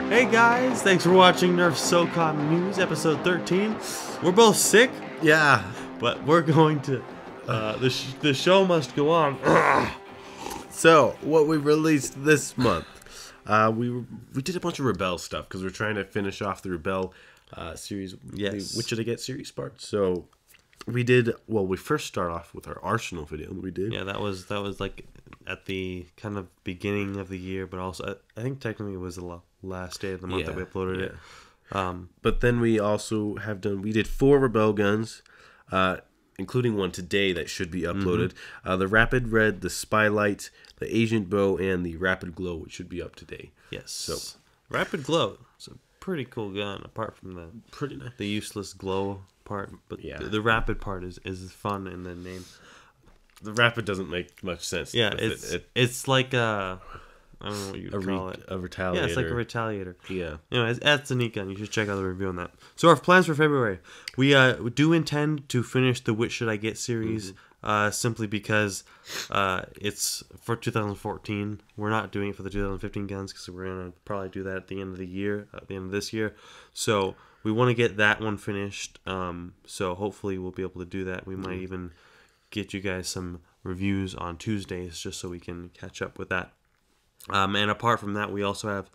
Hey guys, thanks for watching Nerf Socom News, episode 13. We're both sick, Yeah. but we're going to, the show must go on. So, what we released this month, we did a bunch of Rebel stuff because we're trying to finish off the Rebel series. Yes. Which did I get series part? So, we did. Well, we first start off with our Arsenal video that we did. Yeah, that was like at the kind of beginning of the year, but also I think technically it was the last day of the month that we uploaded it. But then we also we did 4 Rebel guns, including one today that should be uploaded. The Rapid Red, the Spylight, the Agent Bow, and the Rapid Glow, which should be up today. Yes. So Rapid Glow. It's a pretty cool gun, apart from the useless glow part. But Yeah. the rapid part is fun in the name. the Rapid doesn't make much sense. Yeah, it's like I don't know what you would call it. A retaliator. Yeah, it's like a retaliator. Yeah. Anyways, that's a neat gun. You should check out the review on that. So our plans for February. We do intend to finish the Which Should I Get series, simply because it's for 2014. We're not doing it for the 2015 guns because we're going to probably do that at the end of the year, at the end of this year. So we want to get that one finished. So hopefully we'll be able to do that. We might even get you guys some reviews on Tuesdays just so we can catch up with that. And apart from that, we also have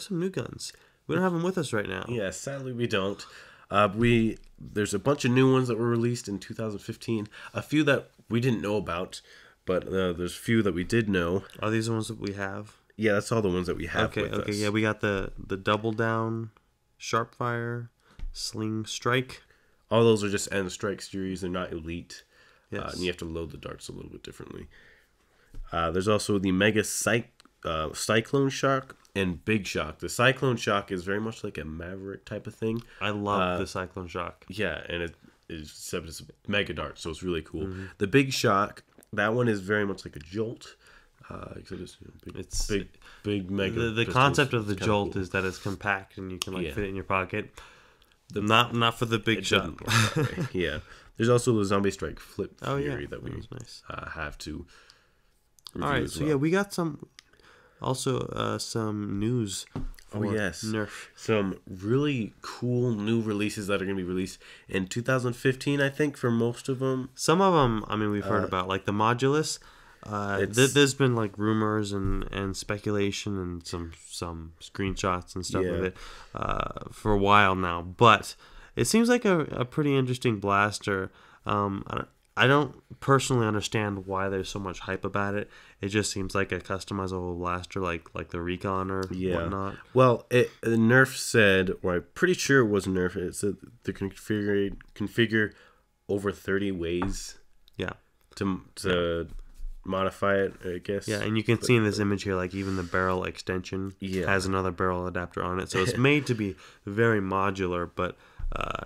some new guns. We don't have them with us right now. Yeah, sadly we don't. There's a bunch of new ones that were released in 2015. A few that we didn't know about, but there's a few that we did know. Are these the ones that we have? Yeah, that's all the ones that we have with us. Yeah, we got the Double Down, Sharpfire, Sling Strike. All those are just End Strike series. They're not elite. Yes. And you have to load the darts a little bit differently. There's also the Mega Cyclone Shock and Big Shock. The Cyclone Shock is very much like a Maverick type of thing. I love the Cyclone Shock. Yeah, and it's a Mega Dart, so it's really cool. The Big Shock, that one is very much like a Jolt. It's big Mega. The concept of the Jolt is that it's compact and you can fit it in your pocket. Not for the Big Shock. Yeah. There's also the Zombie Strike Flip Fury that we nice. Have to review. All right, as so well. yeah, we got some news. Oh yes, Nerf. Some really cool new releases that are going to be released in 2015. I think for most of them. Some of them, I mean, we've heard about, like the Modulus. There's been like rumors and speculation and some screenshots and stuff of it for a while now, but it seems like a pretty interesting blaster. I don't personally understand why there's so much hype about it. It just seems like a customizable blaster, like the Recon or whatnot. Well, Nerf said, or I'm pretty sure it was Nerf. It said to configure over 30 ways. Yeah. To modify it, I guess. Yeah, and you can see in this image here, like even the barrel extension has another barrel adapter on it, so it's made to be very modular. But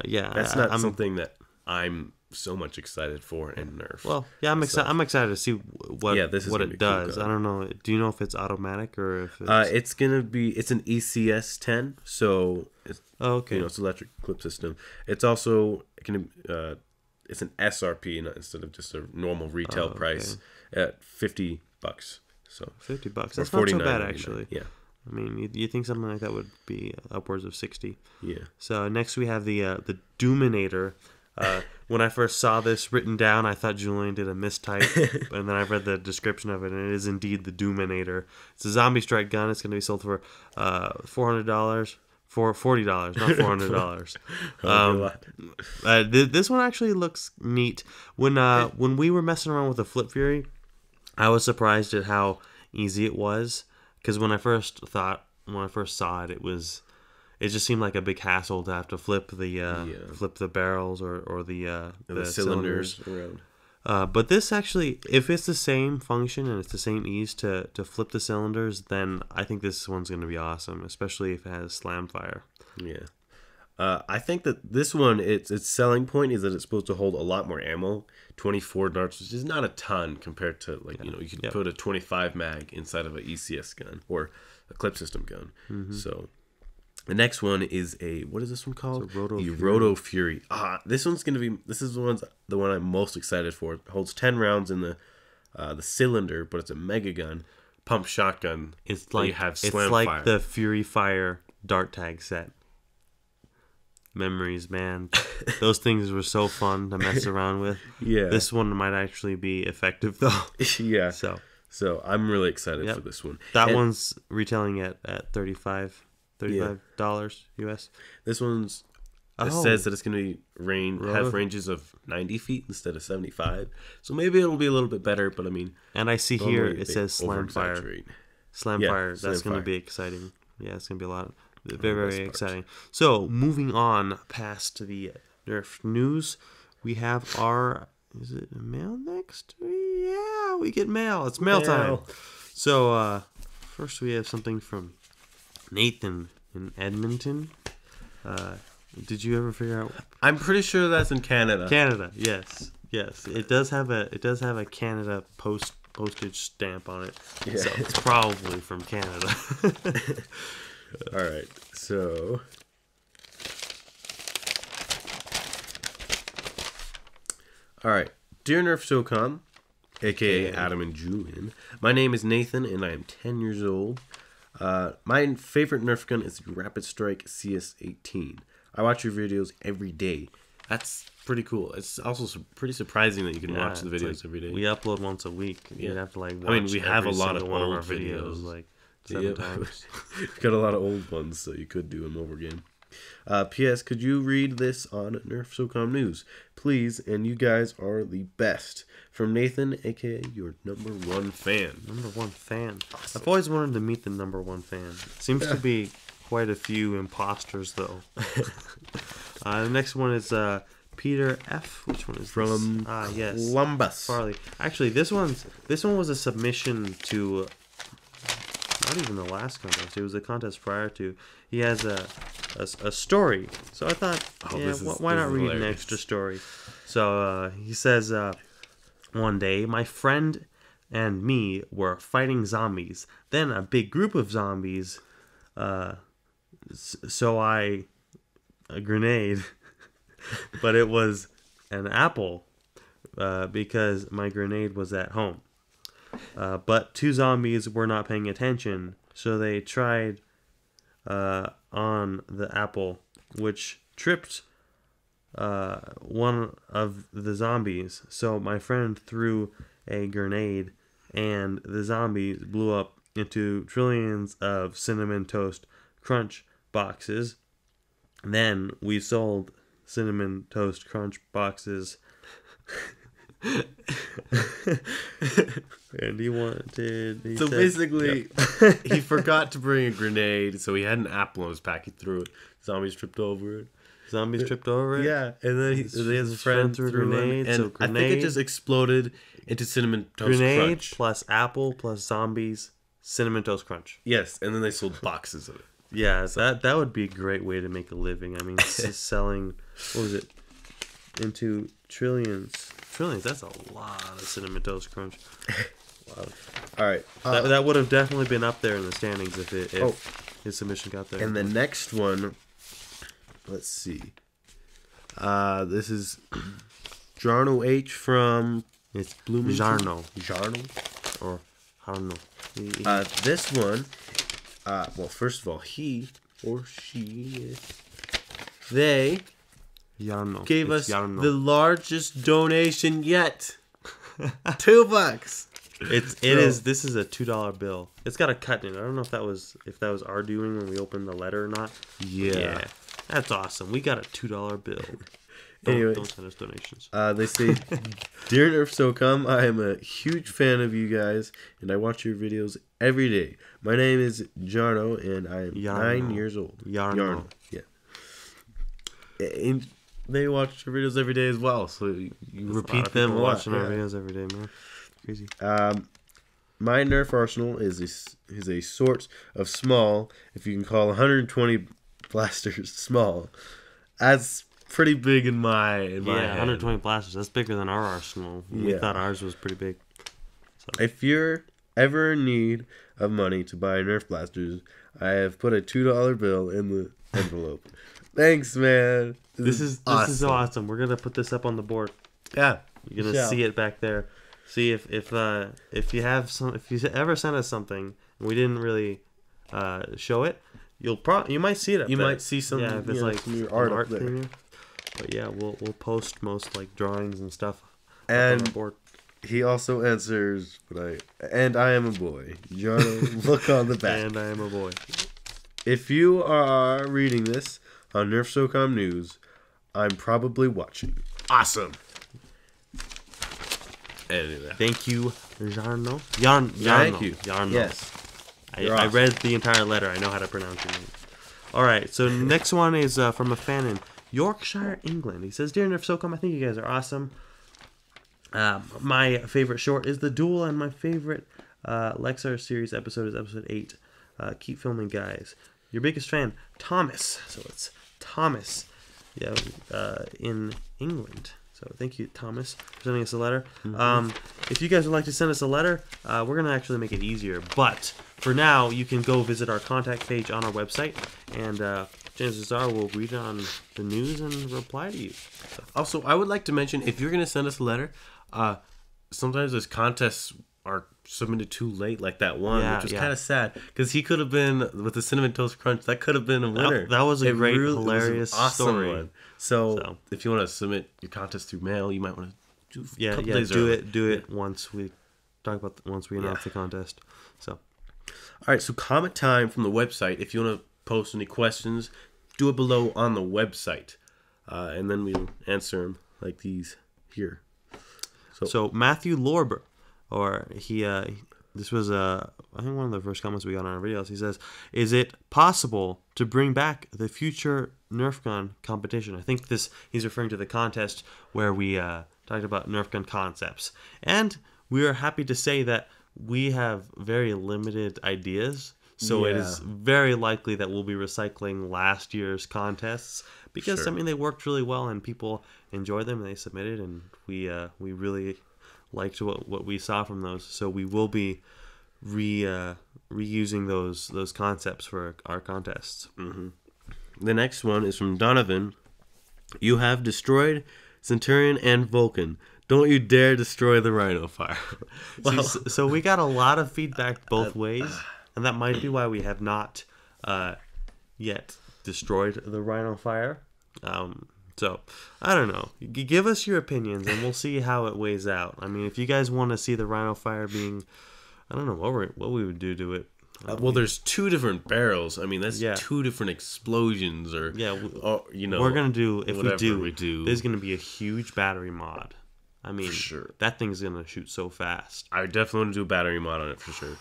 that's not something that I'm so much excited for in Nerf. Well, yeah, I'm excited to see what it does. Cool. I don't know. Do you know if it's automatic or if it's an ECS 10, so it's it's electric clip system. It's also it's an SRP instead of just a normal retail price at $50. So $50. That's not so bad actually. Yeah. I mean, you think something like that would be upwards of 60. Yeah. So next we have the DOOMINATOR. When I first saw this written down, I thought Julian did a mistype, and then I read the description of it, and it is indeed the DOOMINATOR. It's a zombie strike gun. It's going to be sold for $400, for $40, not $400. This one actually looks neat. When we were messing around with the Flip Fury, I was surprised at how easy it was, because when I first saw it, it just seemed like a big hassle to have to flip the barrels or the cylinders around. But this actually, if it's the same function and it's the same ease to flip the cylinders, then I think this one's going to be awesome, especially if it has slam fire. Yeah. I think that this one, its selling point is that it's supposed to hold a lot more ammo, 24 darts, which is not a ton compared to you can put a 25 mag inside of an ECS gun or a clip system gun. So the next one is what is this one called? Roto Fury. This is the one I'm most excited for. It holds 10 rounds in the cylinder, but it's a mega gun. pump shotgun. It's like you have it's slam like fire. the Fury Fire dart tag set. Memories, man. Those things were so fun to mess around with. Yeah. This one might actually be effective though. Yeah. So I'm really excited for this one. That one's retailing at $35 US. This one's it says that it's going to have ranges of 90 feet instead of 75. So maybe it'll be a little bit better, but I mean... And I see here it says Slam Fire. Slam Fire, that's going to be exciting. Yeah, it's going to be a lot. Very, very exciting. So, moving on past the Nerf news, we have our... Is it mail next? Yeah, we get mail. It's mail time. So, first we have something from Nathan in Edmonton. Did you ever figure out? I'm pretty sure that's in Canada. Canada, yes. It does have a Canada postage stamp on it. Yeah. So it's probably from Canada. All right. So Dear Nerf Socom, aka Adam and Julian, my name is Nathan and I am 10 years old. My favorite Nerf gun is the Rapid Strike CS18. I watch your videos every day. That's pretty cool. It's also pretty surprising that you can watch the videos every day. We upload once a week. Yeah. You'd have to watch we have a lot of one old of our videos like 7 times. We've got a lot of old ones, so you could do them over again. P.S. Could you read this on Nerf Socom News? Please, and you guys are the best. From Nathan, a.k.a. your #1 fan. #1 fan. Awesome. I've always wanted to meet the #1 fan. Seems to be quite a few imposters, though. The next one is Peter F. Which one is from yes, Columbus? Farley. Actually, this one was a submission to not even the last contest. It was a contest prior to. He has a story. So I thought, why not read an extra story? So he says, one day my friend and me were fighting zombies. Then a big group of zombies. So a grenade, but it was an apple because my grenade was at home. But 2 zombies were not paying attention, so they tried on the apple, which tripped one of the zombies. So my friend threw a grenade, and the zombies blew up into trillions of Cinnamon Toast Crunch boxes. Then we sold Cinnamon Toast Crunch boxes. And he said, basically, he forgot to bring a grenade, so he had an apple in his pack. He threw it. Zombies tripped over it. Yeah, and then his friend threw a grenade. And I think it just exploded into Cinnamon Toast Grenade Crunch. plus apple plus zombies, Cinnamon Toast Crunch. Yes, and then they sold boxes of it. Yeah, that would be a great way to make a living. I mean, selling, what was it, into trillions. That's a lot of Cinnamon Toast Crunch. All right. That would have definitely been up there in the standings if his submission got there. And the next one, let's see. This is Jarno H from Bloomington. Jarno. Or, I don't know. This one, well, first of all, he or she, they gave us the largest donation yet. $2. This is a $2 bill. It's got a cut in it. I don't know if that was our doing when we opened the letter or not. Yeah. That's awesome. We got a $2 bill. Anyway, don't send us donations. They say, Dear Nerf Socom, I am a huge fan of you guys, and I watch your videos every day. My name is Jarno, and I am 9 years old. Yarno. Yeah. And they watch your videos every day as well, so you repeat them a lot. Watching our videos every day, man. Crazy. My Nerf arsenal is a sort of small, if you can call 120 blasters small. That's pretty big in my head. 120 blasters. That's bigger than our arsenal. We thought ours was pretty big. So. If you're ever in need of money to buy Nerf blasters, I have put a $2 bill in the envelope. Thanks, man. This is awesome. We're gonna put this up on the board. Yeah, you're gonna see it back there. See if you have if you ever send us something and we didn't really show it, you might see it up You there. might see some, if it's like some art there. thing. But yeah, we'll post most like drawings and stuff And on our board. he also answers, and I am a boy. Jono, look on the back. And I am a boy. If you are reading this on Nerf Socom News, I'm probably watching. Awesome. Anyway. Thank you, Jarno. Thank you. Jarno. Yes. I read the entire letter. I know how to pronounce your name. All right. So next one is from a fan in Yorkshire, England. He says, "Dear Nerf Socom, I think you guys are awesome. My favorite short is The Duel, and my favorite Lexar series episode is episode 8. Keep filming, guys. Your biggest fan, Thomas." So it's Thomas, in England. So thank you, Thomas, for sending us a letter. Mm-hmm. If you guys would like to send us a letter, we're going to actually make it easier. But for now, you can go visit our contact page on our website, and chances are we'll read it on the news and reply to you. So. Also, I would like to mention, if you're going to send us a letter, sometimes those contests are submitted too late, like that one, which was kind of sad, because he could have been, with the Cinnamon Toast Crunch, that could have been a winner. That was a great, hilarious awesome story. One. So, if you want to submit your contest through mail, you might want to do a couple days do early. Do it once we announce the contest. So, all right, so comment time from the website. If you want to post any questions, do it below on the website, and then we'll answer them like these here. So Matthew Lorber, or this was I think one of the first comments we got on our videos. He says, "Is it possible to bring back the future Nerf gun competition?" I think he's referring to the contest where we talked about Nerf gun concepts, and we are happy to say that we have very limited ideas. So it is very likely that we'll be recycling last year's contests because they worked really well and people enjoyed them and they submitted, and we really liked what we saw from those. So we will be reusing those concepts for our contests. Mm-hmm. The next one is from Donovan. "You have destroyed Centurion and Vulcan. Don't you dare destroy the Rhino Fire." Well, so we got a lot of feedback both ways, and that might be why we have not yet destroyed the Rhino Fire. So, I don't know. Give us your opinions, and we'll see how it weighs out. I mean, if you guys want to see the Rhino Fire being... I don't know what we would do to it. Well, there's 2 different barrels. I mean, that's 2 different explosions, or we're gonna do, if we do, there's gonna be a huge battery mod. I mean, for sure, that thing's gonna shoot so fast. I definitely want to do a battery mod on it for sure.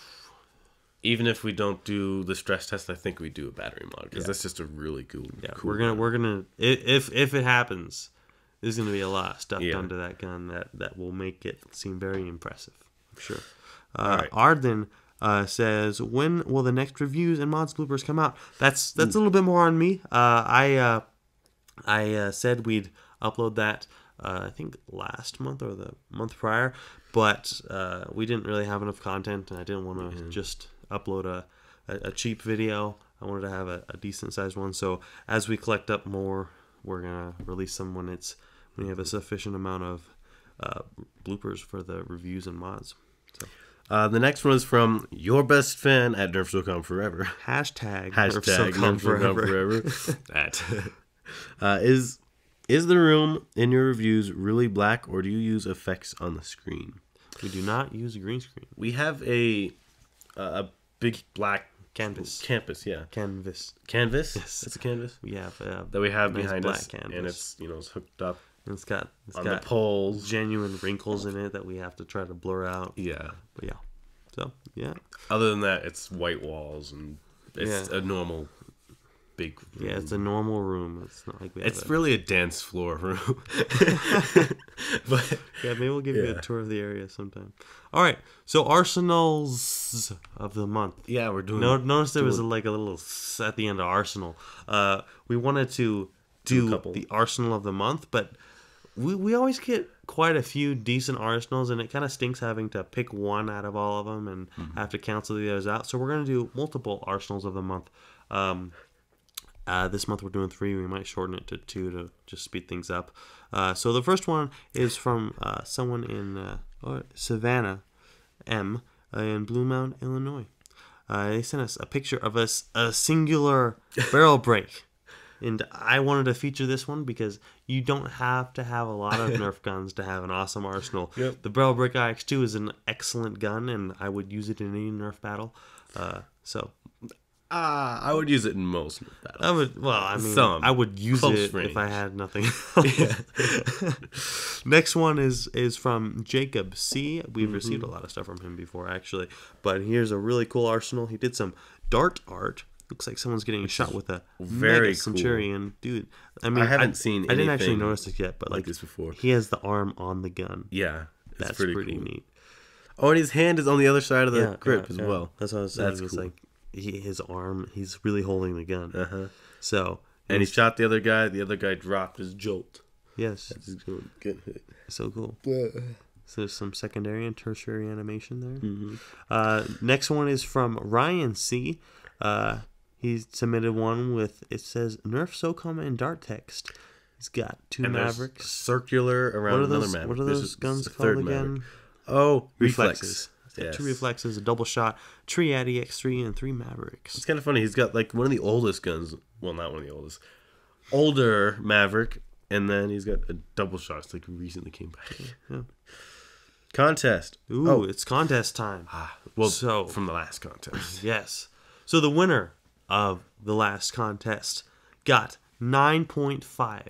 Even if we don't do the stress test, I think we do a battery mod because that's just a really cool. Yeah, cool we're gonna if it happens, there's gonna be a lot of stuff done to that gun that will make it seem very impressive. I'm sure. Right. Arden says, "When will the next reviews and mods bloopers come out?" That's a little bit more on me. I said we'd upload that I think last month or the month prior, but we didn't really have enough content, and I didn't want to just upload a cheap video. I wanted to have a decent sized one. So as we collect up more, we're gonna release them when we have a sufficient amount of bloopers for the reviews and mods. So. The next one is from your best fan at Nerf Socom Forever. Hashtag Nerf Socom Forever. Is the room in your reviews really black, or do you use effects on the screen? We do not use a green screen. We have a big black canvas. Canvas. Canvas. Yes. It's a canvas. We have that we have nice behind black us, canvas. and it's hooked up. And it's got the poles, genuine wrinkles in it that we have to try to blur out. Yeah. But yeah. So yeah. Other than that, it's white walls and it's a normal big room. Yeah, it's a normal room. It's not like it's really a dance floor room. But yeah, maybe we'll give you a tour of the area sometime. All right, so arsenals of the month. Yeah, we're doing. Notice there was a little at the end of arsenal. We wanted to do the arsenal of the month, but we always get quite a few decent arsenals, and it kind of stinks having to pick one out of all of them and have to cancel the others out. So we're gonna do multiple arsenals of the month. This month we're doing 3. We might shorten it to 2 to just speed things up. So the first one is from someone in or Savannah M in Blue Mound, Illinois. They sent us a picture of a singular barrel break. And I wanted to feature this one because you don't have to have a lot of Nerf guns to have an awesome arsenal. Yep. The Barrel Break IX2 is an excellent gun, and I would use it in any Nerf battle. I would use it in most battles. I would use it range. if I had nothing else. Next one is from Jacob C. We've received a lot of stuff from him before, actually. But here's a really cool arsenal. He did some dart art. Looks like someone's getting shot with a very mega Centurion. Dude, I haven't seen I didn't actually notice this yet, but like this before. He has the arm on the gun. Yeah. That's pretty cool. Neat. Oh, and his hand is on the other side of the grip as well. That's what I was saying. It's like his arm, he's really holding the gun. Uh-huh. So, and he shot the other guy. The other guy dropped his jolt. Yes. That's his good hit. So cool. So there's some secondary and tertiary animation there. Mm-hmm. Next one is from Ryan C. He submitted one with, it says, Nerf Socom and dart text. He's got two Mavericks. Circular around another Maverick. What are those guns called again? Maverick. Oh, reflexes. Yes. 2 reflexes, a double shot, Triad EX3, and 3 Mavericks. It's kind of funny. He's got like one of the oldest guns. Well, not one of the oldest. Older Maverick, and then he's got a double shot. It's like recently came back. Yeah. Contest. Ooh, it's contest time. So from the last contest. Yes. So the winner of the last contest got 9.5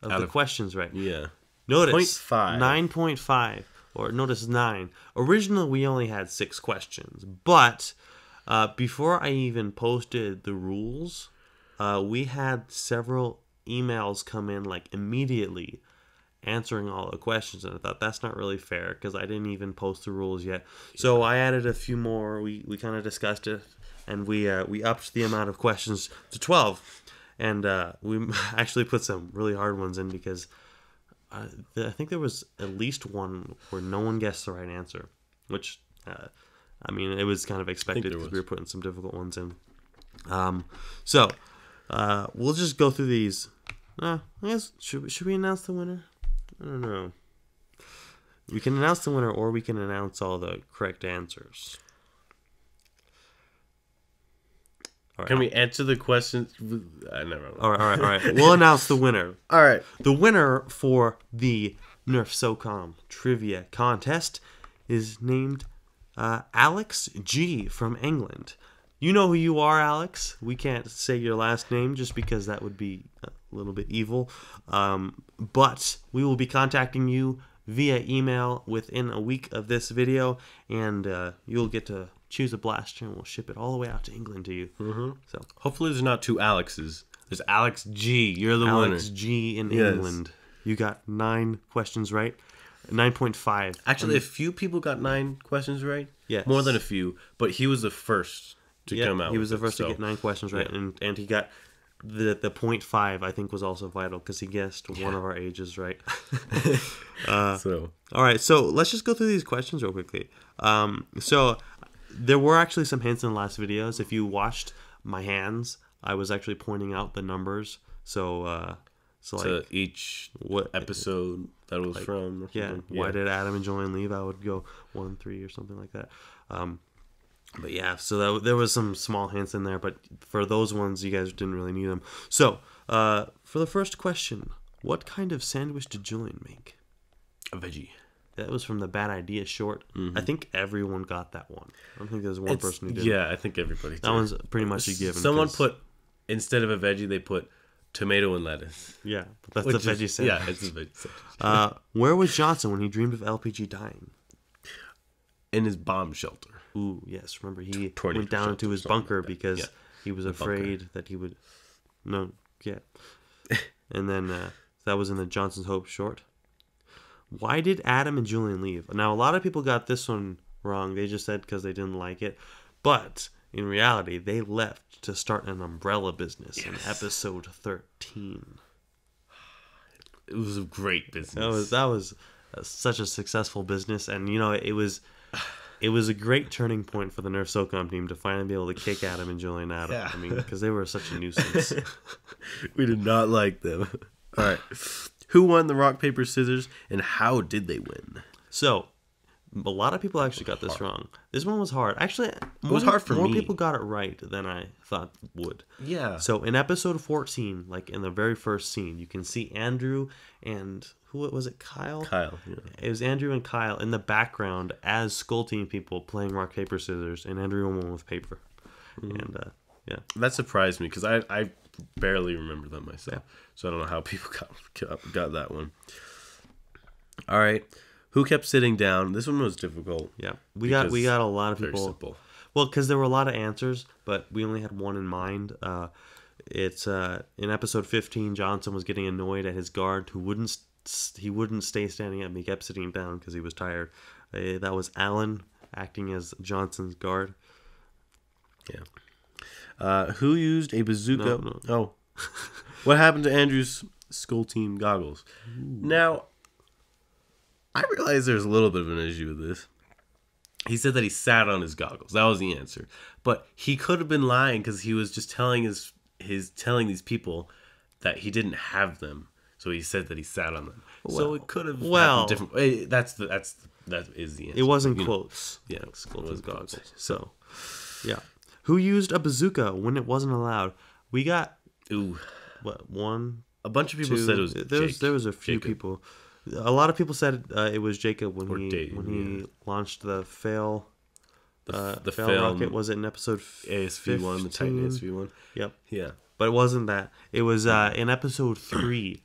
of the questions right. Yeah. Notice 0.5. 9.5. Or notice 9. Originally, we only had 6 questions. But before I even posted the rules, we had several emails come in like immediately answering all the questions. And I thought that's not really fair because I didn't even post the rules yet. So I added a few more. We kind of discussed it. And we upped the amount of questions to 12. And we actually put some really hard ones in because I think there was at least one where no one guessed the right answer, which, it was kind of expected because we were putting some difficult ones in. So we'll just go through these. I guess, should we announce the winner? I don't know. We can announce the winner or we can announce all the correct answers. Right. Can we answer the questions? I never know. All right. We'll announce the winner. All right. The winner for the Nerf Socom trivia contest is named Alex G from England. You know who you are, Alex. We can't say your last name just because that would be a little bit evil. But we will be contacting you via email within a week of this video, and you'll get to choose a blaster, and we'll ship it all the way out to England to you. Mm-hmm. So hopefully there's not 2 Alexes. There's Alex G. You're the winner. Alex G in England. You got 9 questions right. 9.5. Actually, a few people got 9 questions right. Yes. More than a few, but he was the first to come out. He was the first to get 9 questions right, and he got the 0.5. I think was also vital because he guessed one of our ages right. All right, so let's just go through these questions real quickly. So there were actually some hints in the last videos. If you watched my hands, I was actually pointing out the numbers. So like each episode that it was from. Or yeah. Why did Adam and Julian leave? I would go 1, 3 or something like that. But yeah, so there was some small hints in there. But for those ones, you guys didn't really need them. So for the first question, what kind of sandwich did Julian make? A veggie. That was from the Bad Idea short. Mm-hmm. I think everyone got that one. I don't think there's one person who did. Yeah, I think everybody did. That one's pretty much a given. Someone put, instead of a veggie, they put tomato and lettuce. Yeah, that's the veggie sandwich. Yeah, it's a veggie sandwich. Where was Johnson when he dreamed of LPG dying? In his bomb shelter. Ooh, yes. Remember, he went down into his bunker because he was afraid that he would... No, yeah. And then that was in the Johnson's Hope short. Why did Adam and Julian leave? Now, a lot of people got this one wrong. They just said because they didn't like it. But in reality, they left to start an umbrella business in episode 13. It was a great business. That was such a successful business. And, you know, it was a great turning point for the Nerf Socom team to finally be able to kick Adam and Julian out. Yeah. I mean, because they were such a nuisance. We did not like them. All right. Who won the rock, paper, scissors, and how did they win? So, A lot of people actually got this wrong. This one was hard. Actually, it was hard for more me. people got it right than I thought would. Yeah. So in episode 14, like in the very first scene, you can see Andrew and who was it? Kyle. Kyle. Yeah. It was Andrew and Kyle in the background as Skull Team people playing rock paper scissors, and Andrew won with paper. And yeah, That surprised me because I barely remember that myself. So I don't know how people got that one. All right. Who kept sitting down? This one was difficult. yeah. We got a lot of Very people. simple. Well, because there were a lot of answers, but we only had one in mind. It's in episode 15. Johnson was getting annoyed at his guard who wouldn't stay standing up. He kept sitting down because he was tired. That was Alan acting as Johnson's guard. Yeah. Who used a bazooka? No. Oh. What happened to Andrew's Skull Team goggles? Now, I realize there's a little bit of an issue with this. He said that he sat on his goggles. That was the answer. But he could have been lying because he was just telling telling these people that he didn't have them. So he said that he sat on them. So it could have happened different. That is the answer. It wasn't quotes. Yeah, Skull it Team was goggles. quotes. So, yeah. Who used a bazooka when it wasn't allowed? We got one. A bunch of people said it was Jake. There was a few people. A lot of people said it was Jacob when he launched the fail. The fail rocket. Was it in episode ASV1, the Titan ASV1? Yep. Yeah. But it wasn't that. It was in episode 3.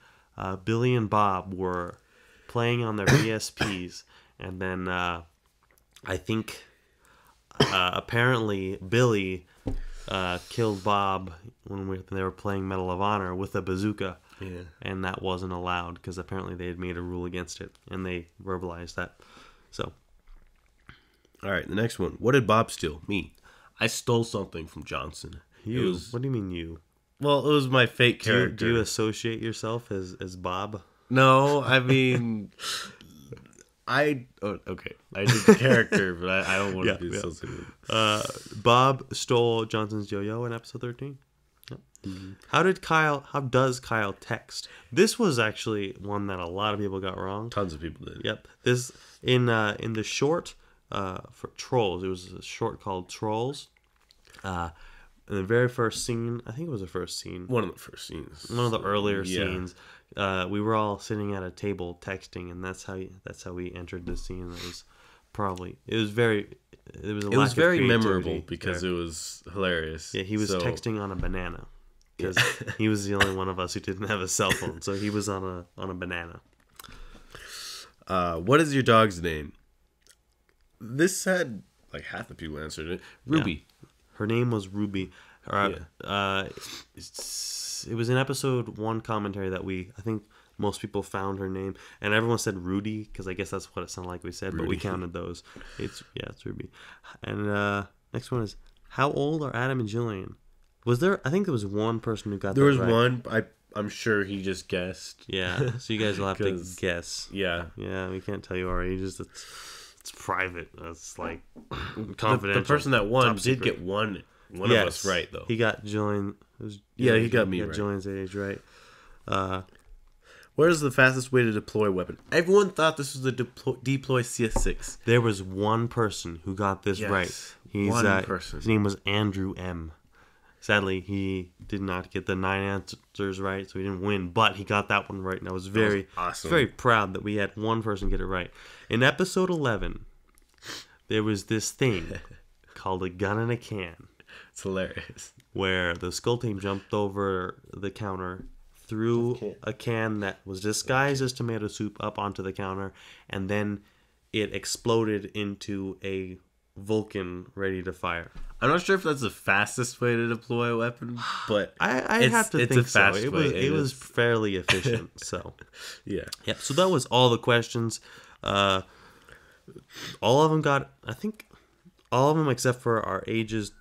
Billy and Bob were playing on their VSPs, and then I think apparently Billy killed Bob when they were playing Medal of Honor with a bazooka. Yeah. And that wasn't allowed because apparently they had made a rule against it, and they verbalized that. So, all right, the next one. What did Bob steal? Me. I stole something from Johnson. You? What do you mean you? Well, it was my fake character. Do you associate yourself as Bob? No, I mean, okay. I did the character, but I don't want to be associated with Bob stole Johnson's yo-yo in episode 13. Yep. Mm-hmm. How does Kyle text? This was actually one that a lot of people got wrong. Tons of people did. Yep. This in the short for Trolls. It was a short called Trolls. In the very first scene, I think it was the first scene. One of the first scenes. One of the earlier scenes. We were all sitting at a table texting, and that's how we entered the scene. It was very memorable because it was hilarious. Yeah, he was texting on a banana because he was the only one of us who didn't have a cell phone, so he was on a banana. What is your dog's name? This had like half the people answered it. Ruby. Yeah. Her name was Ruby. It was in episode 1 commentary that I think most people found her name, and everyone said Rudy because I guess that's what it sounded like we said, Rudy. But we counted those. It's Ruby. And next one is, how old are Adam and Julian? Was there? I think there was one person who got there that was right. one. I'm sure he just guessed. Yeah, so you guys will have to guess. Yeah, we can't tell you our ages. It's private. That's like confidential. The person that won did get one of us right though. He got Julian. He got me right. Julian's age right. Where is the fastest way to deploy a weapon? Everyone thought this was the deploy CS6. There was one person who got this right. One person. His name was Andrew M. Sadly, he did not get the 9 answers right, so he didn't win. But he got that one right, and I was very proud that we had one person get it right. In episode 11, there was this thing called a gun in a can. It's hilarious. Where the Skull Team jumped over the counter, threw a can that was disguised as tomato soup up onto the counter, and then it exploded into a Vulcan ready to fire. I'm not sure if that's the fastest way to deploy a weapon, but I have to think so. It was fairly efficient. So yeah. So that was all the questions. All of them got. I think all of them except for our ages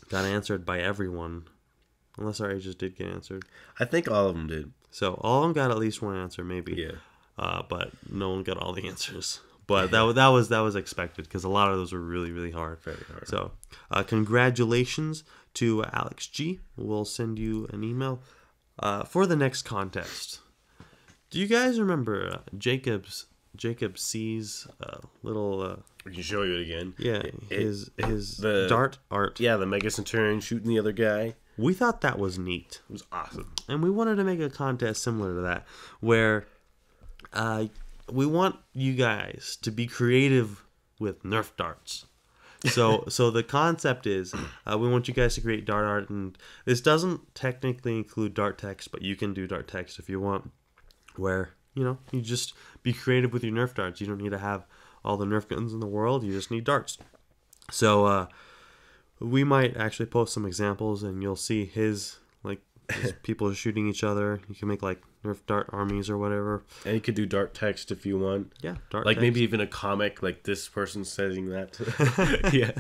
got answered by everyone, unless our ages did get answered. I think all of them did. So all of them got at least one answer, maybe. Yeah. But no one got all the answers. But that was expected because a lot of those were really, really hard. Very hard. So, congratulations to Alex G. We'll send you an email for the next contest. Do you guys remember Jacob's Jacob sees a little. We can show you it again. Yeah, the dart art. Yeah, the Mega Centurion shooting the other guy. We thought that was neat. It was awesome. And we wanted to make a contest similar to that, where we want you guys to be creative with Nerf darts. So the concept is we want you guys to create dart art, and this doesn't technically include dart text, but you can do dart text if you want, where, you just be creative with your Nerf darts. You don't need to have all the Nerf guns in the world. You just need darts. So we might actually post some examples, and you'll see his people shooting each other. You can make Nerf dart armies or whatever. And you could do dart text if you want. Yeah, dart text. Text. Maybe even a comic, like this person saying that. Yeah.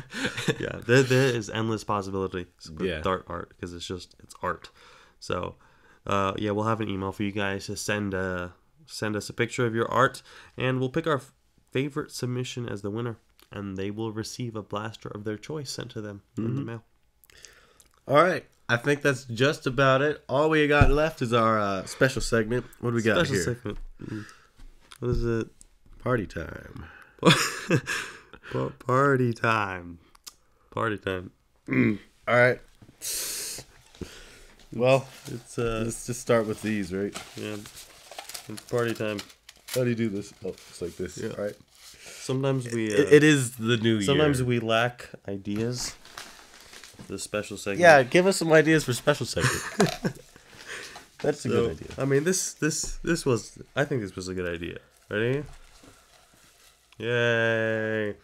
Yeah, there is endless possibilities with dart art, because it's art. So, we'll have an email for you guys to send us a picture of your art, and we'll pick our favorite submission as the winner, and they will receive a blaster of their choice sent to them in the mail. All right. I think that's just about it. All we got left is our special segment. What do we got here? Special segment. What is it? Party time. Party time. Party time. All right. Well, let's just start with these, right? Yeah. It's party time. How do you do this? Oh, it's like this. Yeah. All right. Sometimes we... it is the new year. Sometimes we lack ideas. The special segment. Yeah, give us some ideas for special segment. That's a good idea. I mean, this was... I think this was a good idea. Ready? Yay!